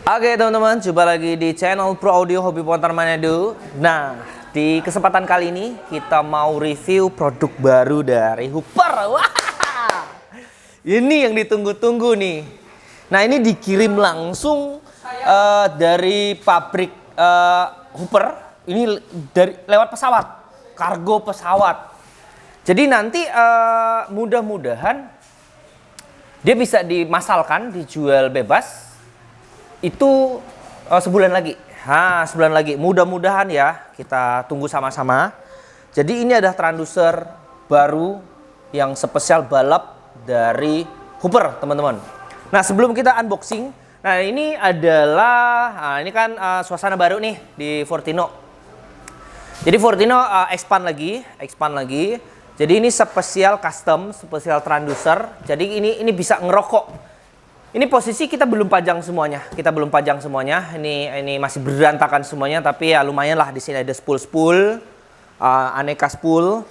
Oke teman-teman, jumpa lagi di channel Pro Audio Hobi Motor Manado. Nah, di kesempatan kali ini kita mau review produk baru dari Hooper. Wah, ini yang ditunggu-tunggu nih. Nah, ini dikirim langsung dari pabrik Hooper. Ini lewat pesawat, kargo pesawat. Jadi nanti mudah-mudahan dia bisa dimasalkan, dijual bebas. Itu sebulan lagi. Sebulan lagi. Mudah-mudahan ya, kita tunggu sama-sama. Jadi ini ada transducer baru yang spesial balap dari Hooper, teman-teman. Nah, sebelum kita unboxing, nah ini adalah ini kan suasana baru nih di Fortino. Jadi Fortino expand lagi. Jadi ini spesial custom, spesial transducer. Jadi ini bisa ngerokok. Ini posisi kita belum pajang semuanya. Ini masih berantakan semuanya, tapi ya lumayan lah. Di sini ada spool, aneka spool,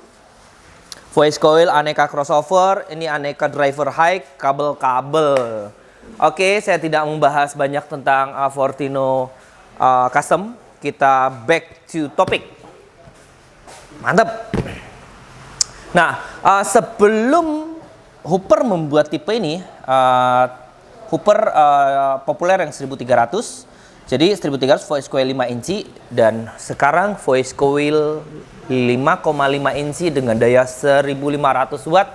voice coil, aneka crossover, ini aneka driver high, kabel-kabel. Oke, saya tidak membahas banyak tentang Fortino custom. Kita back to topic. Mantap. Nah, sebelum Hooper membuat tipe ini, Hooper populer yang 1300. Jadi 1300 voice coil 5 inci dan sekarang voice coil 5,5 inci dengan daya 1500 watt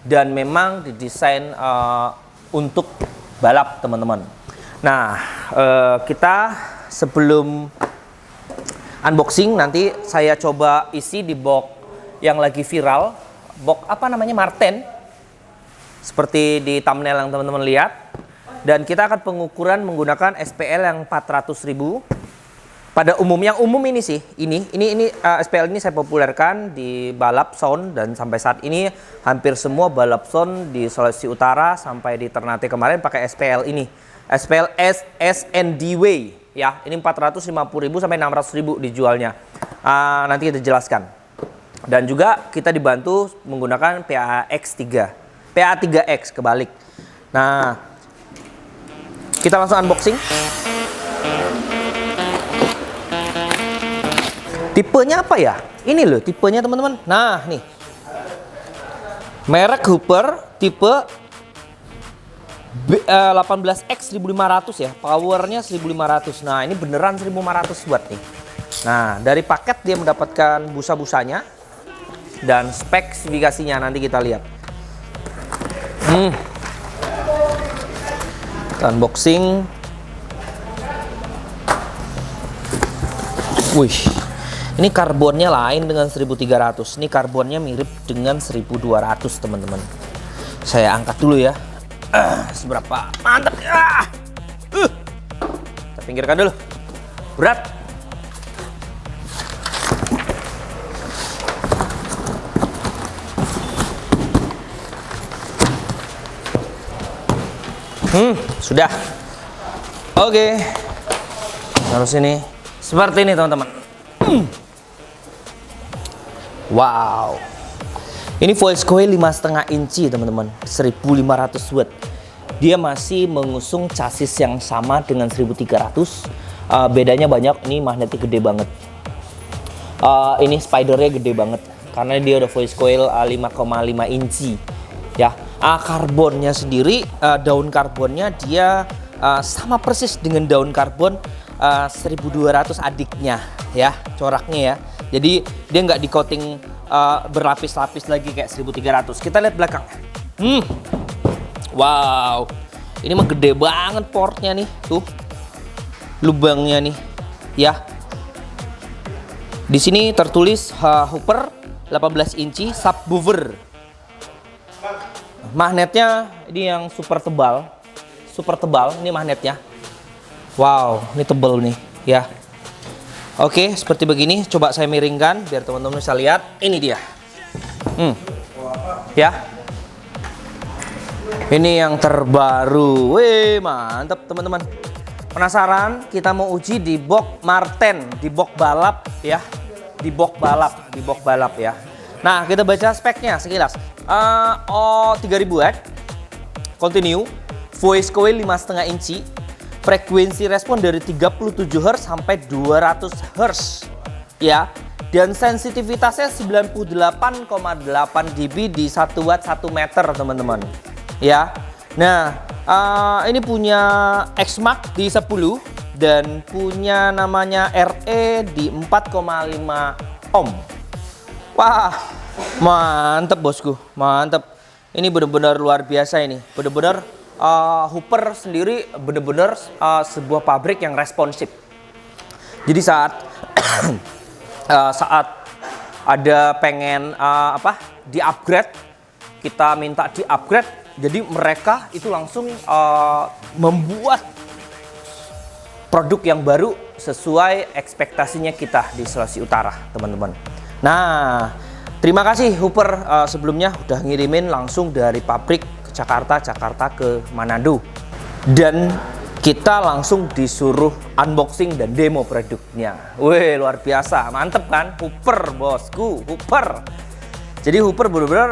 dan memang didesain untuk balap, teman-teman. Nah, kita sebelum unboxing nanti saya coba isi di box yang lagi viral, box apa namanya, Marten, seperti di thumbnail yang teman-teman lihat. Dan kita akan pengukuran menggunakan SPL yang 400.000 pada umum. Yang umum ini sih, ini SPL ini saya populerkan di balap sound, dan sampai saat ini hampir semua balap sound di Sulawesi Utara sampai di Ternate kemarin pakai SPL ini. SPL SNDW ya, ini 450.000 sampai 600.000 dijualnya. Nanti kita jelaskan. Dan juga kita dibantu menggunakan PA3X kebalik. Nah, kita langsung unboxing. Tipenya apa ya? Ini loh tipenya, teman-teman. Nah, nih. Merek Hooper tipe 18X 1500 ya. Powernya 1500. Nah, ini beneran 1500 watt nih. Nah, dari paket dia mendapatkan busa-busanya dan spesifikasinya nanti kita lihat. Kita unboxing. Wih, ini karbonnya lain dengan 1300. Ini karbonnya mirip dengan 1200, teman-teman. Saya angkat dulu ya. Seberapa mantap ya. Kita pinggirkan dulu. Berat. Sudah. Oke. Harus ini seperti ini, teman-teman. Wow. Ini voice coil 5,5 inci, teman-teman. 1500 watt. Dia masih mengusung chassis yang sama dengan 1300. Bedanya banyak. Ini magnetnya gede banget. Ini spidernya gede banget karena dia udah voice coil 5,5 inci. Ya. Karbonnya sendiri, daun karbonnya dia sama persis dengan daun karbon 1200 adiknya ya, coraknya ya. Jadi dia nggak di coating berlapis-lapis lagi kayak 1300. Kita lihat belakang. Wow, ini mah gede banget portnya nih, tuh lubangnya nih ya. Di sini tertulis Hooper 18 inci subwoofer. Magnetnya ini yang super tebal ini magnetnya. Wow, ini tebal nih ya. Oke, seperti begini. Coba saya miringkan biar teman-teman bisa lihat. Ini dia. Ya. Ini yang terbaru. Wih, mantap, teman-teman. Penasaran? Kita mau uji di box Marten, di box balap ya. Di box balap ya. Nah, kita baca speknya sekilas. 3000 watt, continue, voice coil 5,5 inci, frekuensi respon dari 37 Hz sampai 200 Hz ya. Dan sensitivitasnya 98,8 dB di 1 watt 1 meter teman-teman ya. Nah ini punya Xmark di 10 dan punya namanya RE di 4,5 ohm. Wah mantep bosku, mantep. Ini benar-benar luar biasa ini, benar-benar Hooper sendiri benar-benar sebuah pabrik yang responsif. Jadi saat saat ada pengen di-upgrade, kita minta di-upgrade, jadi mereka itu langsung membuat produk yang baru sesuai ekspektasinya kita di Sulawesi Utara, teman-teman. Nah, terima kasih Hooper sebelumnya udah ngirimin langsung dari pabrik Jakarta ke Manado, dan kita langsung disuruh unboxing dan demo produknya. Wih luar biasa, mantep kan Hooper bosku, Hooper. Jadi Hooper benar-benar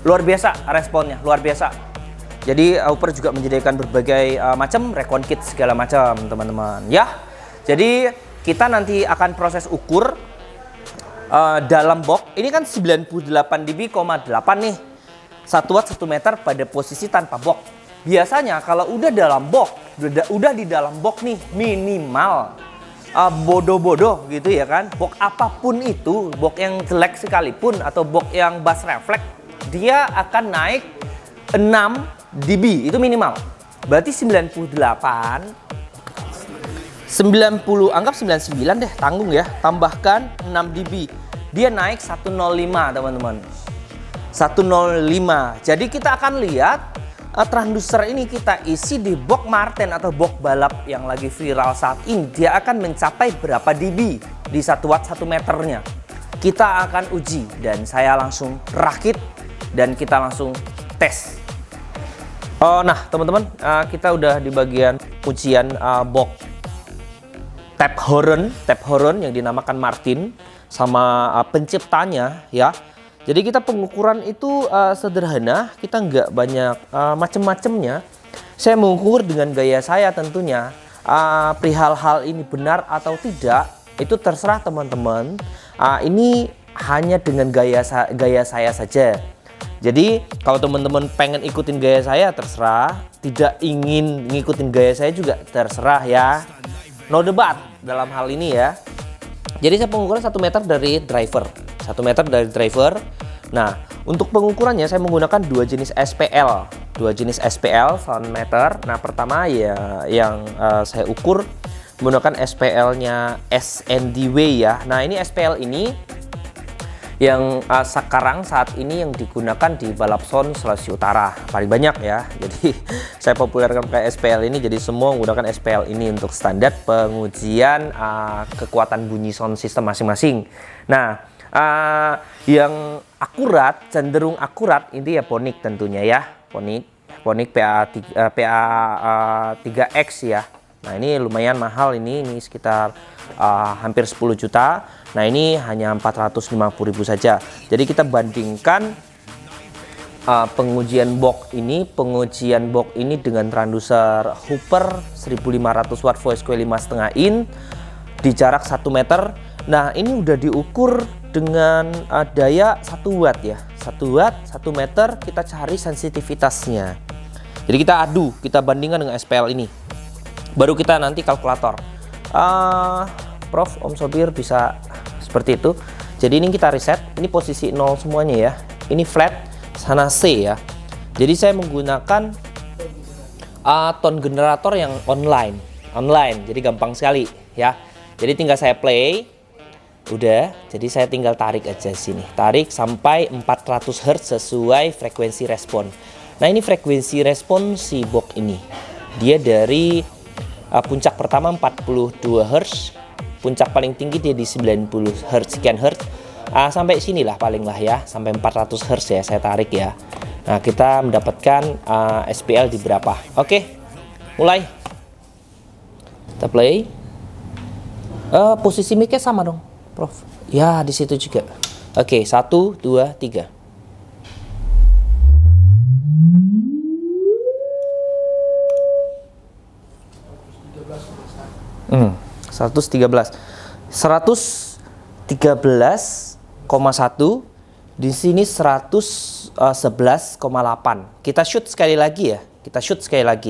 luar biasa responnya, luar biasa. Jadi Hooper juga menyediakan berbagai macam recon kit segala macam teman-teman ya. Jadi kita nanti akan proses ukur dalam box. Ini kan 98 dB,8 nih. 1 watt 1 meter pada posisi tanpa box. Biasanya kalau udah dalam box, udah di dalam box nih minimal bodoh-bodoh gitu ya kan. Box apapun itu, box yang jelek sekalipun atau box yang bass reflect, dia akan naik 6 dB itu minimal. Berarti 98 90, anggap 99 deh, tanggung ya. Tambahkan 6 dB. Dia naik 105 teman-teman. 105. Jadi kita akan lihat transducer ini kita isi di box Martin atau box balap yang lagi viral saat ini. Dia akan mencapai berapa dB di 1 watt 1 meternya. Kita akan uji dan saya langsung rakit dan kita langsung tes. Nah teman-teman, kita udah di bagian ujian box tap horn yang dinamakan Martin sama penciptanya ya. Jadi kita pengukuran itu sederhana, kita nggak banyak macem-macemnya. Saya mengukur dengan gaya saya tentunya. Perihal hal ini benar atau tidak itu terserah teman-teman. Ini hanya dengan gaya saya saja. Jadi kalau teman-teman pengen ikutin gaya saya terserah, tidak ingin ngikutin gaya saya juga terserah ya. No debat dalam hal ini ya. Jadi saya pengukuran 1 meter dari driver. 1 meter dari driver. Nah, untuk pengukurannya saya menggunakan dua jenis SPL. Dua jenis SPL sound meter. Nah, pertama ya yang saya ukur menggunakan SPL-nya SNDW ya. Nah, ini SPL ini yang sekarang saat ini yang digunakan di balap sound Sulawesi Utara paling banyak ya. Jadi saya populerkan pakai SPL ini, jadi semua menggunakan SPL ini untuk standar pengujian kekuatan bunyi sound system masing-masing. Nah, yang akurat, cenderung akurat ini ya Phonik tentunya ya. Phonik PA3X ya. Nah, ini lumayan mahal ini sekitar hampir 10 juta. Nah, ini hanya 450.000 saja. Jadi kita bandingkan pengujian box ini dengan transducer Hooper 1500 watt voice coil 5,5 in di jarak 1 meter. Nah, ini udah diukur dengan daya 1 watt ya. 1 watt 1 meter, kita cari sensitivitasnya. Jadi kita adu, kita bandingkan dengan SPL ini. Baru kita nanti kalkulator. Prof, Om Sobir bisa seperti itu. Jadi ini kita reset, ini posisi 0 semuanya ya. Ini flat, sana C ya. Jadi saya menggunakan tone generator yang online. Jadi gampang sekali ya. Jadi tinggal saya play. Udah, jadi saya tinggal tarik aja sini. Tarik sampai 400 Hz sesuai frekuensi respon. Nah, ini frekuensi respon si box ini. Dia dari puncak pertama 42 Hz, puncak paling tinggi dia di 90 Hz, sekian Hz. Sampai sinilah paling lah ya, sampai 400 Hz ya saya tarik ya. Nah, kita mendapatkan SPL di berapa. Oke, mulai. Kita play. Posisi mic-nya sama dong, Prof. Ya, di situ juga. Oke, 1, 2, 3. 113. 113,1. Di sini 111,8. Kita shoot sekali lagi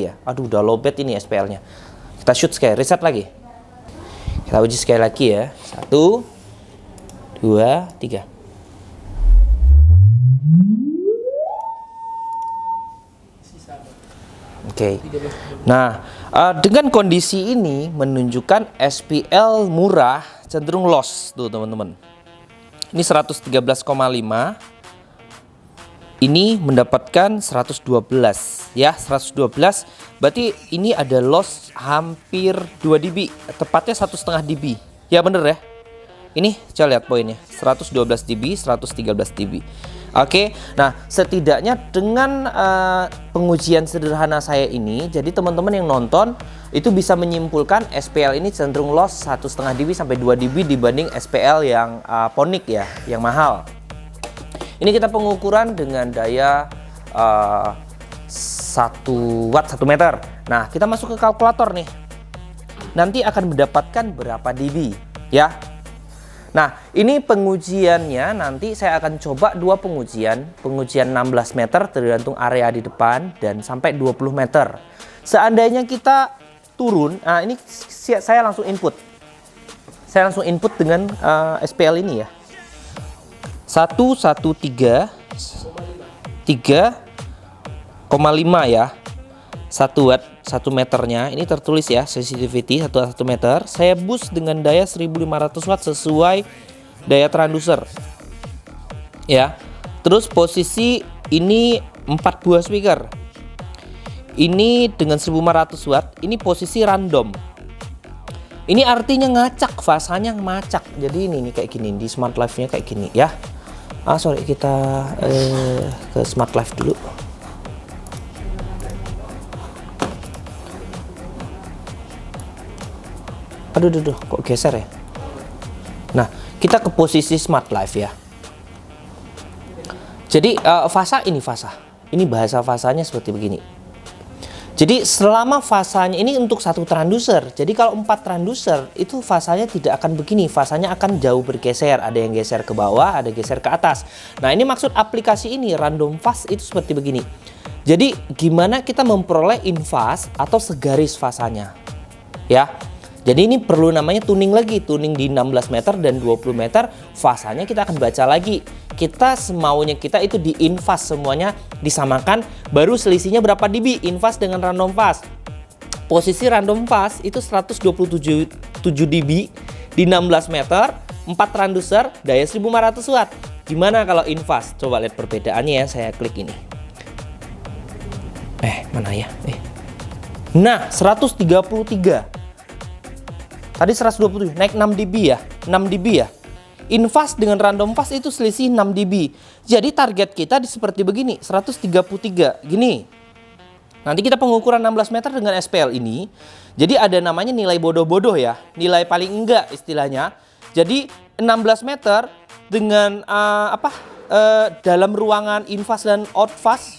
ya. Aduh, udah lowbat ini SPL-nya. Kita shoot sekali, reset lagi. Kita uji sekali lagi ya. 1, 2, 3. Oke. Nah, dengan kondisi ini menunjukkan SPL murah cenderung loss tuh teman-teman. Ini 113,5. Ini mendapatkan 112 ya, 112. Berarti ini ada loss hampir 2 dB, tepatnya 1,5 dB. Ya bener ya. Ini coba lihat poinnya, 112 dB, 113 dB. Oke, nah setidaknya dengan pengujian sederhana saya ini, jadi teman-teman yang nonton itu bisa menyimpulkan SPL ini cenderung loss 1,5 dB sampai 2 dB dibanding SPL yang Ponic ya, yang mahal. Ini kita pengukuran dengan daya 1 watt 1 meter. Nah, kita masuk ke kalkulator nih. Nanti akan mendapatkan berapa dB ya. Nah, ini pengujiannya nanti saya akan coba 2 pengujian. Pengujian 16 meter tergantung area di depan dan sampai 20 meter. Seandainya kita turun, nah ini saya langsung input. Saya langsung input dengan SPL ini ya. 113,3,5 ya. 1 watt 1 meternya ini tertulis ya, sensitivity 1 meter. Saya boost dengan daya 1500 watt sesuai daya transducer ya. Terus posisi ini 4 buah speaker. Ini dengan 1500 watt, ini posisi random. Ini artinya ngacak, fasanya ngacak. Jadi ini nih kayak gini, di Smart Life-nya kayak gini ya. Sorry, kita ke Smart Life dulu. Aduh, kok geser ya? Nah, kita ke posisi Smart Life ya. Jadi fasa ini fasa. Ini bahasa fasanya seperti begini. Jadi selama fasanya ini untuk 1 transducer. Jadi kalau 4 transducer itu fasanya tidak akan begini. Fasanya akan jauh bergeser. Ada yang geser ke bawah, ada geser ke atas. Nah, ini maksud aplikasi ini random fast itu seperti begini. Jadi gimana kita memperoleh infas atau segaris fasanya? Ya. Jadi ini perlu namanya tuning lagi, tuning di 16 meter dan 20 meter, fasanya kita akan baca lagi. Kita semaunya kita itu di infas semuanya disamakan, baru selisihnya berapa dB infas dengan random fast. Posisi random fast itu 127 dB di 16 meter, 4 transducer, daya 1500 watt. Gimana kalau infas? Coba lihat perbedaannya ya, saya klik ini. Mana ya? Nah, 133. Tadi 127, naik 6 dB ya, 6 dB ya. Infas dengan random fast itu selisih 6 dB. Jadi target kita seperti begini, 133, gini. Nanti kita pengukuran 16 meter dengan SPL ini. Jadi ada namanya nilai bodoh-bodoh ya, nilai paling enggak istilahnya. Jadi 16 meter dengan dalam ruangan infas dan outfas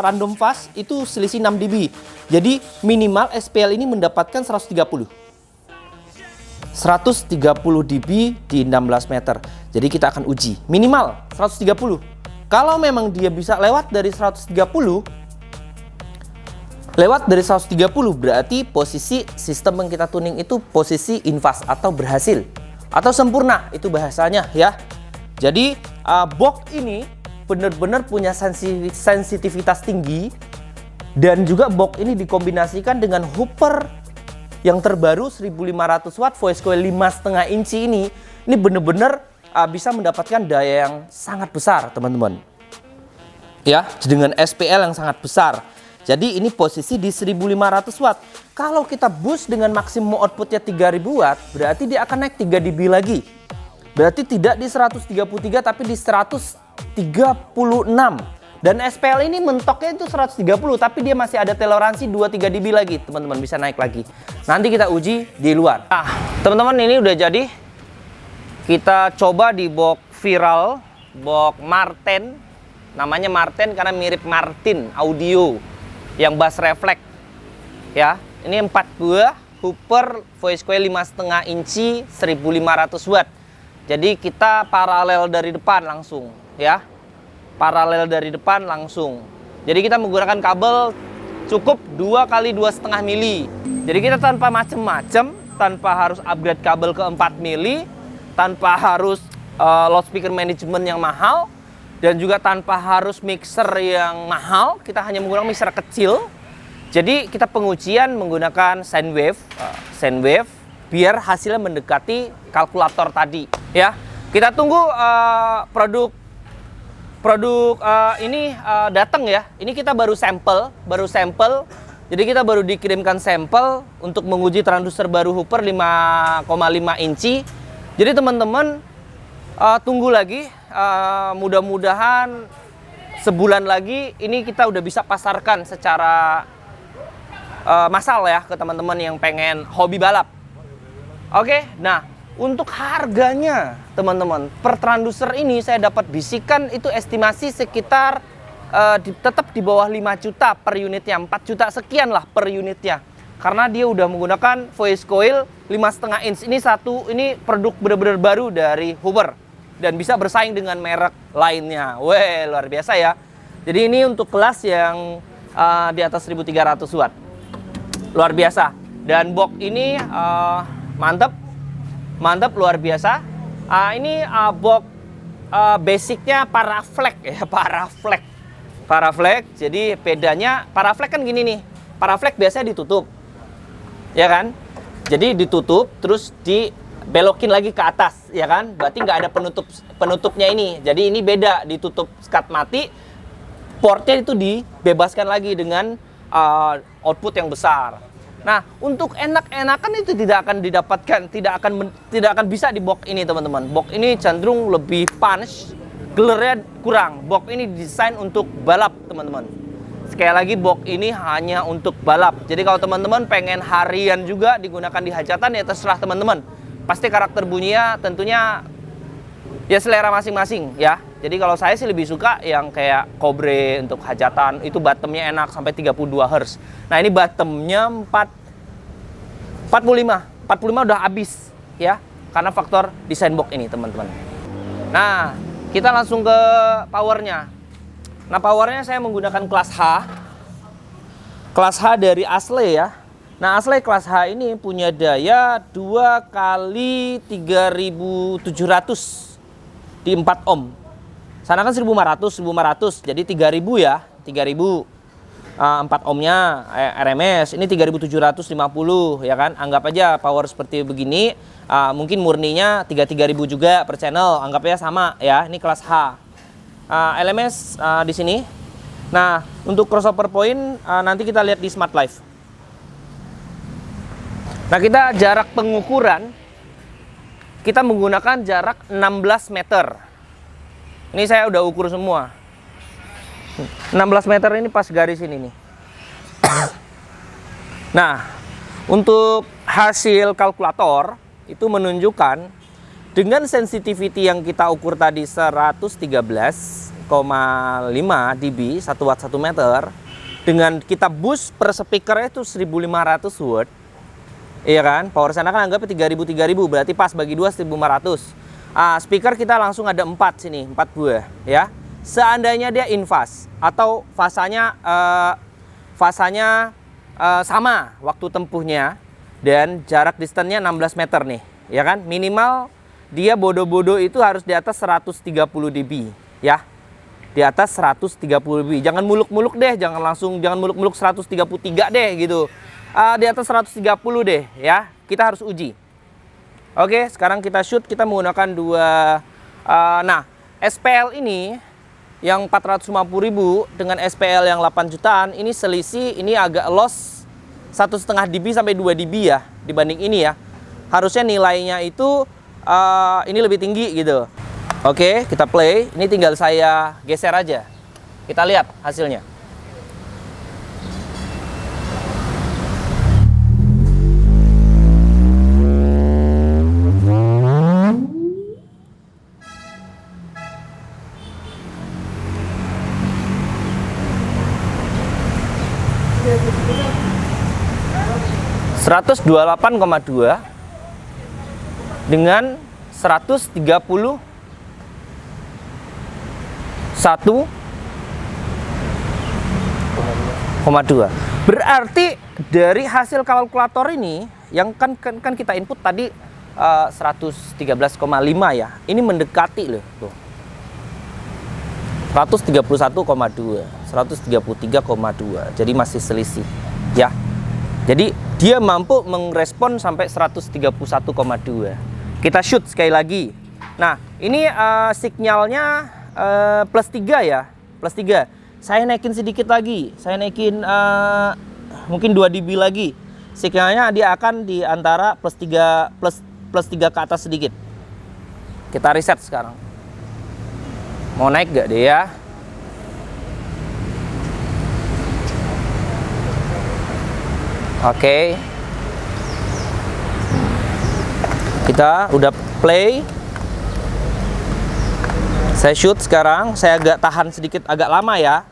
random fast itu selisih 6 dB. Jadi minimal SPL ini mendapatkan 130 dB di 16 meter. Jadi kita akan uji minimal 130. Kalau memang dia bisa lewat dari 130, berarti posisi sistem yang kita tuning itu posisi infas atau berhasil atau sempurna, itu bahasanya ya. Jadi box ini benar-benar punya sensitivitas tinggi, dan juga box ini dikombinasikan dengan Hooper yang terbaru 1500 watt voice coil 5,5 inci ini benar-benar bisa mendapatkan daya yang sangat besar teman-teman ya, dengan SPL yang sangat besar. Jadi ini posisi di 1500 watt. Kalau kita boost dengan maksimum outputnya 3000 watt, berarti dia akan naik 3 dB lagi. Berarti tidak di 133 tapi di 136. Dan SPL ini mentoknya itu 130, tapi dia masih ada toleransi 2-3 dB lagi, teman-teman, bisa naik lagi. Nanti kita uji di luar. Nah, teman-teman, ini udah jadi. Kita coba di box viral, box Martin. Namanya Martin karena mirip Martin Audio yang bass refleks. Ya, ini 4 buah Hooper voice coil 5,5 inci 1500 watt. Jadi kita paralel dari depan langsung ya. Paralel dari depan langsung. Jadi kita menggunakan kabel cukup 2 kali 2,5 mili. Jadi kita tanpa macem-macem, tanpa harus upgrade kabel ke 4 mili, tanpa harus loudspeaker management yang mahal, dan juga tanpa harus mixer yang mahal, kita hanya menggunakan mixer kecil. Jadi kita pengujian menggunakan sine wave biar hasilnya mendekati kalkulator tadi ya. Kita tunggu produk ini datang ya. Ini kita baru sampel. Jadi kita baru dikirimkan sampel untuk menguji transducer baru Hooper 5,5 inci. Jadi teman-teman tunggu lagi. Mudah-mudahan sebulan lagi ini kita udah bisa pasarkan secara massal ya ke teman-teman yang pengen hobi balap. Oke, nah untuk harganya teman-teman, per transducer ini saya dapat bisikan itu estimasi sekitar tetap di bawah 5 juta per unitnya, 4 juta sekian lah per unitnya. Karena dia udah menggunakan voice coil 5,5 inch. Ini produk benar-benar baru dari Hooper dan bisa bersaing dengan merek lainnya. Weh, luar biasa ya. Jadi ini untuk kelas yang di atas 1300 watt. Luar biasa. Dan box ini mantap luar biasa. Ini box basicnya paraflex ya, paraflex. Jadi bedanya paraflex kan gini nih. Paraflex biasanya ditutup. Ya kan? Jadi ditutup terus dibelokin lagi ke atas, ya kan? Berarti nggak ada penutupnya ini. Jadi ini beda, ditutup skat mati. Portnya itu dibebaskan lagi dengan output yang besar. Nah, untuk enak-enakan itu tidak akan didapatkan, tidak akan bisa di box ini, teman-teman. Box ini cenderung lebih punch, gelernya kurang. Box ini didesain untuk balap, teman-teman. Sekali lagi, box ini hanya untuk balap. Jadi kalau teman-teman pengen harian juga digunakan di hajatan, ya terserah teman-teman. Pasti karakter bunyinya tentunya ya selera masing-masing ya. Jadi kalau saya sih lebih suka yang kayak Cobre untuk hajatan, itu bottomnya enak sampai 32 Hz. Nah ini bottomnya 45 udah habis ya, karena faktor desain box ini teman-teman. Nah kita langsung ke powernya. Nah powernya saya menggunakan kelas H dari Asle ya. Nah Asle kelas H ini punya daya 2 kali 3700 di 4 ohm. Sana kan 1500, jadi 3000 ya, 3000. 4 ohmnya RMS, ini 3750 ya kan. Anggap aja power seperti begini, mungkin murninya 3000 juga per channel, anggapnya sama ya. Ini kelas H. LMS di sini. Nah, untuk crossover point nanti kita lihat di Smart Life. Nah, kita jarak pengukuran kita menggunakan jarak 16 meter. Ini saya udah ukur semua. 16 meter ini pas garis ini nih. Nah, untuk hasil kalkulator itu menunjukkan dengan sensitivity yang kita ukur tadi 113,5 dB 1 watt 1 meter, dengan kita boost per speaker itu 1500 watt. Iya kan? Power sana kan anggapnya 3000 berarti pas bagi 2 1500. Speaker kita langsung ada 4 sini, 4 buah ya. Seandainya dia infas atau fasanya sama waktu tempuhnya dan jarak distance-nya 16 meter nih, ya kan? Minimal dia bodo-bodo itu harus di atas 130 dB ya. Di atas 130 dB. Jangan muluk-muluk deh, jangan muluk-muluk 133 deh gitu. Di atas 130 deh ya. Kita harus uji. Oke, sekarang kita shoot, kita menggunakan nah, SPL ini yang 450.000 dengan SPL yang 8 jutaan, ini selisih, ini agak loss 1,5 dB sampai 2 dB ya dibanding ini ya. Harusnya nilainya itu ini lebih tinggi gitu. Oke, kita play. Ini tinggal saya geser aja. Kita lihat hasilnya. 128,2 dengan 131,2. Berarti dari hasil kalkulator ini yang kan kita input tadi 113,5 ya. Ini mendekati loh tuh. 131,2, 133,2. Jadi masih selisih ya. Jadi dia mampu merespon sampai 131,2. Kita shoot sekali lagi. Nah, ini sinyalnya plus 3 ya. Plus 3. Saya naikin sedikit lagi. Saya naikin mungkin 2 dB lagi. Sinyalnya dia akan di antara plus 3 ke atas sedikit. Kita reset sekarang. Mau naik gak deh ya? Oke. Kita udah play. Saya shoot sekarang. Saya agak tahan sedikit, agak lama ya.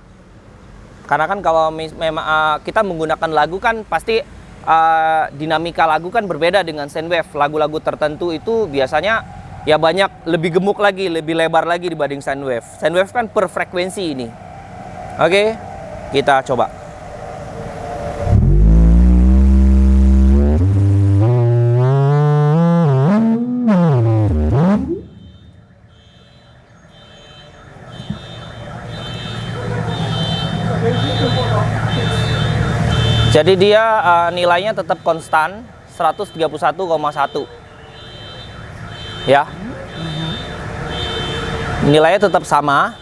Karena kan kalau memang kita menggunakan lagu kan pasti dinamika lagu kan berbeda dengan Soundwave. Lagu-lagu tertentu itu biasanya ya banyak lebih gemuk lagi, lebih lebar lagi dibanding Soundwave. Soundwave kan per frekuensi ini. Oke, kita coba. Jadi dia nilainya tetap konstan 131,1. Ya. Nilainya tetap sama.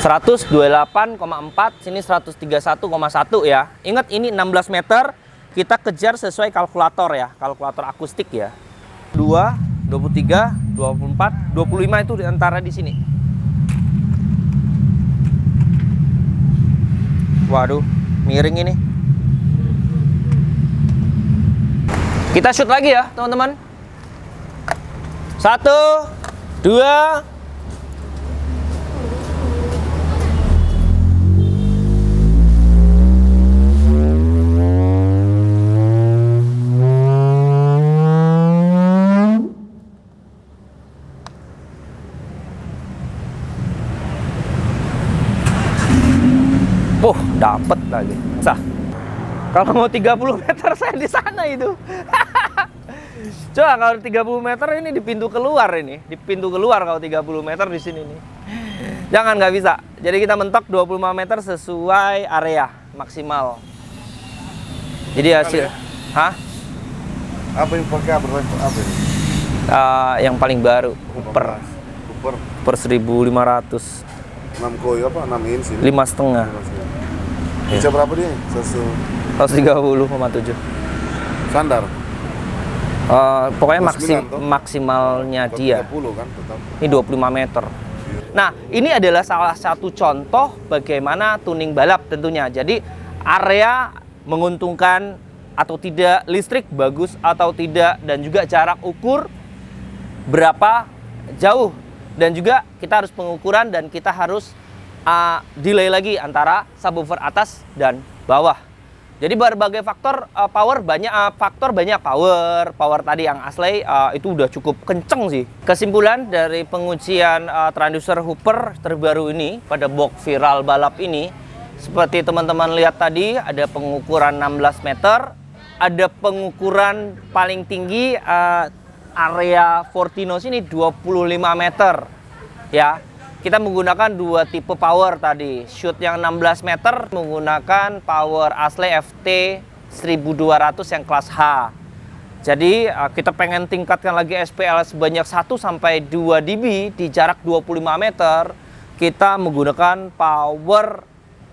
128,4, sini 131,1 ya. Ingat ini 16 meter, kita kejar sesuai kalkulator ya, kalkulator akustik ya. 2, 23, 24, 25 itu di antara di sini. Waduh, miring ini. Kita shoot lagi ya, teman-teman. 1, 2. Dapet lagi. Sah. Kalau mau 30 meter saya di sana itu. Coba kalau 30 meter ini di pintu keluar ini. Di pintu keluar kalau 30 meter di sini nih. Jangan, nggak bisa. Jadi kita mentok 25 meter sesuai area maksimal. Jadi hasil. Hah? Apa yang pakai apa ini? Yang paling baru. Hooper. Per 1.500. 6 koi apa? 6 inch ini? 5,5. Bisa berapa dia? 130,7. Standar? Pokoknya maksimalnya dia. 30 kan tetap. Ini 25 meter. Nah, ini adalah salah satu contoh bagaimana tuning balap tentunya. Jadi area menguntungkan atau tidak, listrik bagus atau tidak, dan juga jarak ukur berapa jauh. Dan juga kita harus pengukuran dan kita harus delay lagi antara subwoofer atas dan bawah. Jadi berbagai faktor power tadi yang asli itu udah cukup kenceng sih. Kesimpulan dari pengujian transducer Hooper terbaru ini pada box viral balap ini, seperti teman-teman lihat tadi, ada pengukuran 16 meter, ada pengukuran paling tinggi area Fortino sini 25 meter ya. Kita menggunakan dua tipe power tadi. Shoot yang 16 meter menggunakan power asli FT 1200 yang kelas H. Jadi kita pengen tingkatkan lagi SPL sebanyak 1 sampai 2 dB di jarak 25 meter. Kita menggunakan power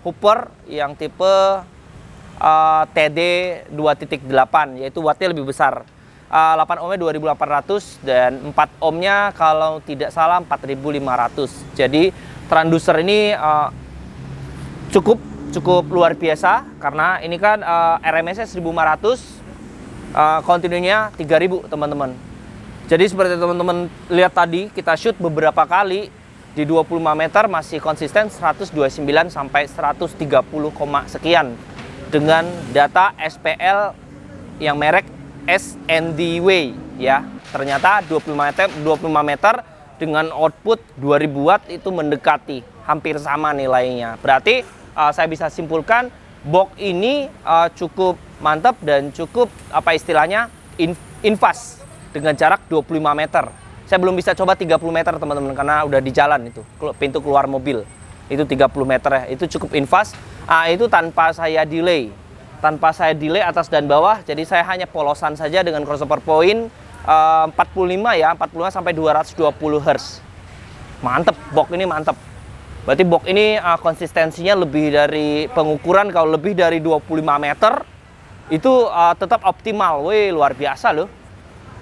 Hooper yang tipe TD 2.8, yaitu wattnya lebih besar. 8 ohmnya 2800 dan 4 ohmnya kalau tidak salah 4500. Jadi transducer ini cukup luar biasa karena ini kan RMS-nya 1500, kontinunya 3000 teman-teman. Jadi seperti teman-teman lihat tadi, kita shoot beberapa kali di 25 meter masih konsisten 129 sampai 130, sekian. dengan data SPL yang merek SNDW ya. Ternyata 25 meter dengan output 2000 watt itu mendekati, hampir sama nilainya. Berarti saya bisa simpulkan box ini cukup mantap dan cukup apa istilahnya infast dengan jarak 25 meter. Saya belum bisa coba 30 meter teman-teman karena udah di jalan itu, pintu keluar mobil. Itu 30 meter ya, itu cukup infast. Itu tanpa saya delay. Tanpa saya delay atas dan bawah, jadi saya hanya polosan saja dengan crossover point 45 ya, 45 sampai 220 Hz. Mantep, box ini mantep. Berarti box ini konsistensinya lebih dari pengukuran, kalau lebih dari 25 meter itu tetap optimal. Wih, luar biasa loh.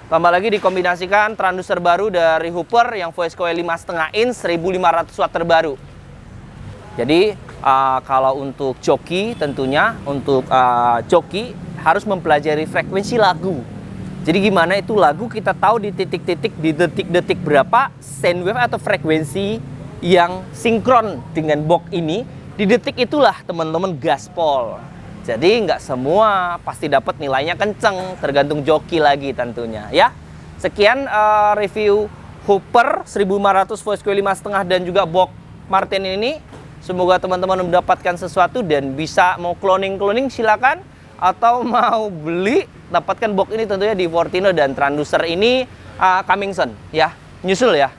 Tambah lagi dikombinasikan transducer baru dari Hooper yang voice coil 5,5 inch 1500 watt terbaru. Jadi kalau untuk joki tentunya untuk joki harus mempelajari frekuensi lagu. Jadi gimana itu lagu kita tahu di titik-titik, di detik-detik berapa sound wave atau frekuensi yang sinkron dengan box ini. Di detik itulah teman-teman gaspol. Jadi nggak semua pasti dapat nilainya kenceng, tergantung joki lagi tentunya ya. Sekian review Hooper 1500 voice coil 5,5 dan juga box Martin ini. Semoga teman-teman mendapatkan sesuatu dan bisa mau cloning silakan, atau mau beli dapatkan box ini tentunya di Fortino, dan transducer ini coming soon ya, nyusul ya.